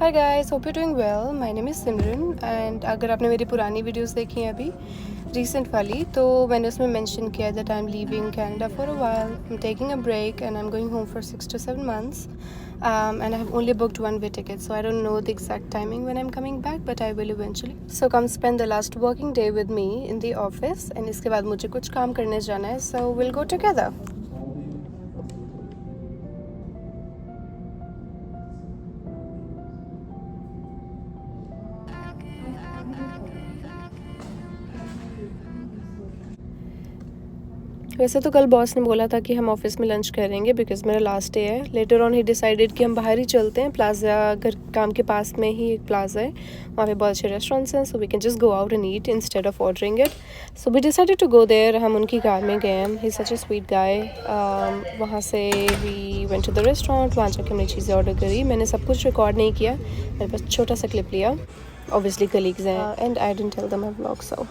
Hi guys, hope you doing well. My name is Simran and अगर आपने मेरी पुरानी वीडियोस देखी हैं अभी रीसेंट वाली, तो मैंने उसमें मेंशन किया that I am leaving Canada for a while, I am taking a break and I am going home for 6 to 7 months. And I have only booked one way ticket, so I don't know the exact timing when I'm coming back, but I will eventually. So come spend the last working day with me in the office, and इसके बाद मुझे कुछ काम करने जाना है, so we'll go together. वैसे तो कल बॉस ने बोला था कि हम ऑफिस में लंच करेंगे बिकॉज़ मेरा लास्ट डे है। लेटर ऑन ही डिसाइडेड कि हम बाहर ही चलते हैं, प्लाजा घर काम के पास में ही एक प्लाजा है, वहाँ पे बहुत अच्छे रेस्टोरेंट्स हैं, so we can just go out and eat instead of ordering it. So we decided to go there. हम उनकी कार में गए हैं, he is such a sweet guy. वहाँ से we went to the restaurant, वहाँ जाके हमने चीज़ें ऑर्डर करी। मैंने सब कुछ रिकॉर्ड नहीं किया, मेरे पास छोटा सा क्लिप लिया। ऑब्वियसली कलीग्स हैं and I didn't tell them my vlog, so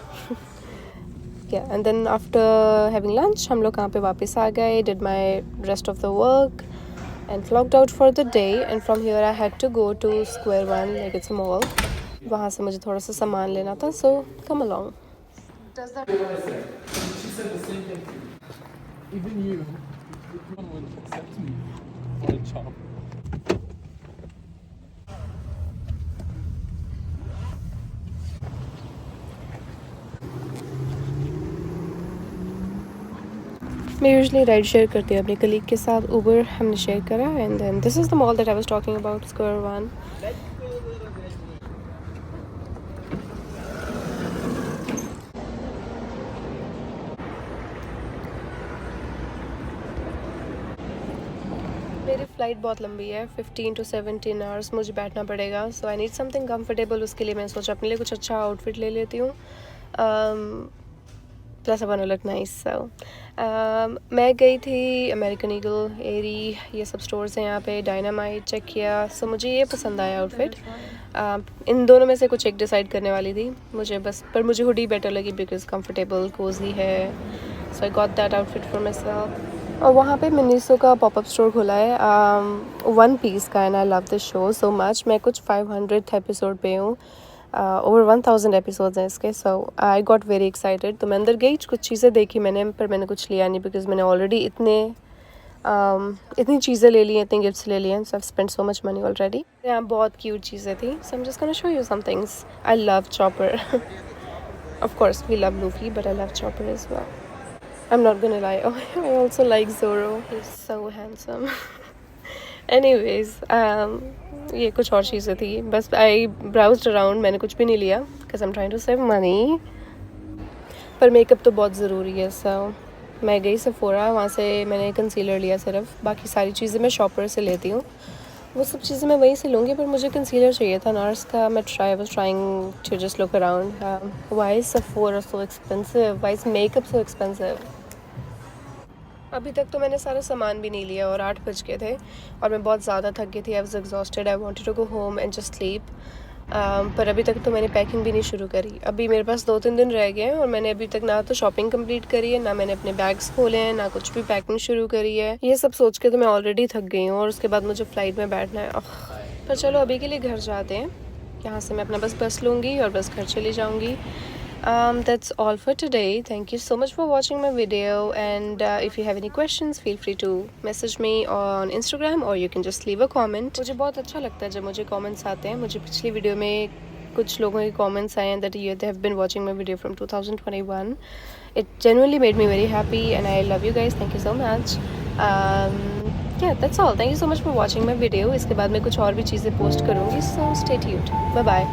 yeah, and then after having lunch हम लोग यहाँ पे वापस आ गए, did my rest of the work and clocked out for the day, and from here I had to go to Square One, like it's a mall. वहाँ से मुझे थोड़ा सा सामान लेना था, so come along. Does that? She said the same thing to me. Even you, if one would accept me for a job. मैं usually ride share करती हूँ अपने कलीग के साथ। ऊबर हमने शेयर करा and then this is the mall that I was talking about, square one. मेरी flight बहुत लंबी है, 15 to 17 आवर्स मुझे बैठना पड़ेगा, सो आई नीड समथिंग कंफर्टेबल। उसके लिए मैंने सोचा अपने लिए कुछ अच्छा आउटफिट ले लेती हूँ, plus I want to look nice. So मैं गई थी अमेरिकन ईगल, एरी, ये सब स्टोर्स हैं यहाँ पे, डायनामाइट चेक किया। सो मुझे ये पसंद आया आउटफिट। इन दोनों में से कुछ एक डिसाइड करने वाली थी मुझे बस, पर मुझे हुडी बेटर लगी बिकॉज कंफर्टेबल कोजी है, so I got that outfit for myself. और वहाँ पे मिनीसो का पॉपअप स्टोर खुला है वन पीस का, and I love this show so much. मैं कुछ 500th एपिसोड पे हूँ, ओवर 1000 एपिसोड्स हैं इसके, सो आई गॉट वेरी एक्साइटेड। तो मैं अंदर गई, कुछ चीज़ें देखी मैंने, पर मैंने कुछ लिया नहीं बिकॉज मैंने ऑलरेडी इतनी चीज़ें ले ली हैं, इतनी गिफ्ट्स ले लिए हैं, so I spend so much money already. यहाँ बहुत क्यूट चीज़ें थी, so I am just gonna show you some things. I love Chopper, of course we love Luffy, but I love Chopper as well. I'm not gonna lie. Oh, I also like Zoro. He's so handsome. Anyways, ये कुछ और चीज़ें थी, बस I browsed around, मैंने कुछ भी नहीं लिया because I'm trying to save money. पर मेकअप तो बहुत ज़रूरी है, so मैं गई सेफोरा, वहाँ से मैंने कंसीलर लिया सिर्फ, बाकी सारी चीज़ें मैं शॉपर से लेती हूँ। वो सब चीज़ें मैं वहीं से लूँगी, पर मुझे कंसीलर चाहिए था नार्स का। मैं was trying to just look around. Why is Sephora so expensive? Why is makeup so expensive? अभी तक तो मैंने सारा सामान भी नहीं लिया और 8 बज गए थे और मैं बहुत ज़्यादा थक गई थी। I was exhausted, I wanted to go home and just sleep. पर अभी तक तो मैंने पैकिंग भी नहीं शुरू करी। अभी मेरे पास 2-3 दिन रह गए हैं और मैंने अभी तक ना तो शॉपिंग कंप्लीट करी है, ना मैंने अपने बैग्स खोले हैं, ना कुछ भी पैकिंग शुरू करी है। ये सब सोच के तो मैं ऑलरेडी थक गई हूँ और उसके बाद मुझे फ़्लाइट में बैठना है। पर चलो अभी के लिए घर जाते हैं, यहाँ से मैं अपना बस लूँगी और बस घर चली जाऊँगी। That's all for today. Thank you so much for watching my video, and if you have any questions, feel free to message me on Instagram or you can just leave a comment. मुझे बहुत अच्छा लगता है जब मुझे comments आते हैं। मुझे पिछली वीडियो में कुछ लोगों के comments आए हैं that they have been watching my video from 2021. It genuinely made me very happy and I love you guys. Thank you so much. Yeah, that's all. Thank you so much for watching my video. इसके बाद मैं कुछ और भी चीज़ें post करूँगी, so stay tuned. Bye bye.